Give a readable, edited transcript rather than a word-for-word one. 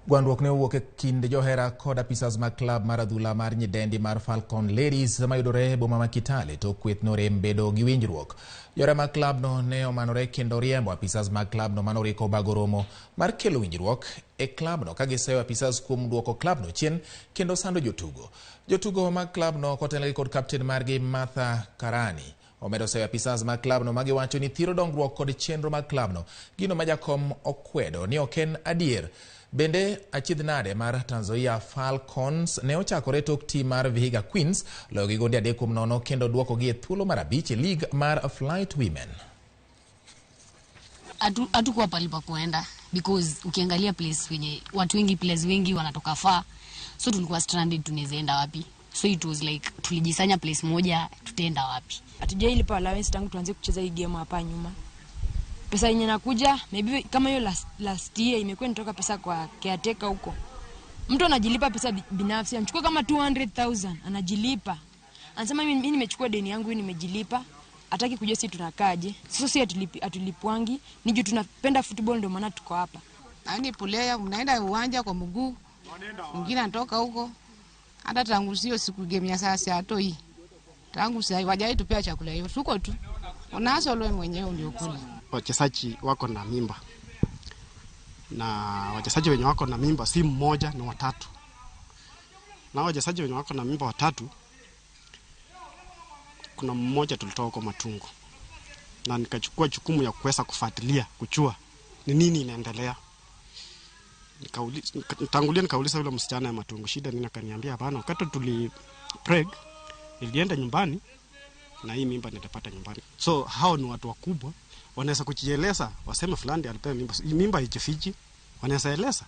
Gwandruok ne owuok e kind johera kod apisas mag klab mar adhula mar nyidendi mar Falcon Ladies mayudore e boma ma Kitale to kweth norem bedo gi winjruok. Johera mag klab no ne omanore kendo riembo apisas mag klab no manoriko bago romo mar kelo winjruok e klab no kagiseyo apisas kuom duoko klab no chien kendo sando jotugo. Jotugo mag klab no kotenore kod kapten margi Martha Karani omedo seyo apisas mag klab no magiwacho ni thiro dongruok kod chenro mag klab no gino ma jakom okwedo ni oken adier. Bende achiedh nade mar Tanzania Falcons ne ochakore tok tim mar Vihiga Queens loyo gi gonde 3-0 kendo duoko gi e thuolo mar 5 e league mar Flight Women. Hatukuwa palipa kuenda because ukiangalia place wenye watu wengi players wengi wanatoka far, so tulikuwa stranded, tunezeenda wapi? So it was like tulijisanya place moja, tutaenda wapi? Hatujailipa allowance tangu tuanze kucheza hii game hapa nyuma. Pesa yenye nakuja maybe kama hiyo last year imekuwa inatoka pesa kwa caretaker huko. Mtu anajilipa pesa binafsi, anachukua kama 200,000 anajilipa. Anasema mimi nimechukua deni yangu nimejilipa. Hataki kujua sisi tunakaaje. Sisi si atulipwangi, ni juu tunapenda football ndio maana tuko hapa. Yaani player mnaenda uwanja kwa mguu. Mwingine anatoka huko. Hata tangu sio siku game ya sasa atoi. Tangu sasa wajai tupea chakula hiyo. Tuko tu. Unaanza wewe mwenyewe ndio kula. Wachezaji wako na mimba. Na wachezaji wenye wako na mimba si mmoja na watatu. Na wachezaji wenye wako na mimba watatu, kuna mmoja tulitoa kwa Matungu. Na nikachukua jukumu ya kuweza kufuatilia, kujua ni nini inaendelea. Nikauliza yule msichana ya Matungu shida nini, akaniambia hapana, wakati tulipreg nilienda nyumbani na hii mimba nitapata nyumbani. So hao ni watu wakubwa, wanaweza kujieleza, waseme fulani alipewa mimba, hii mimba haijifichi, wanaweza eleza.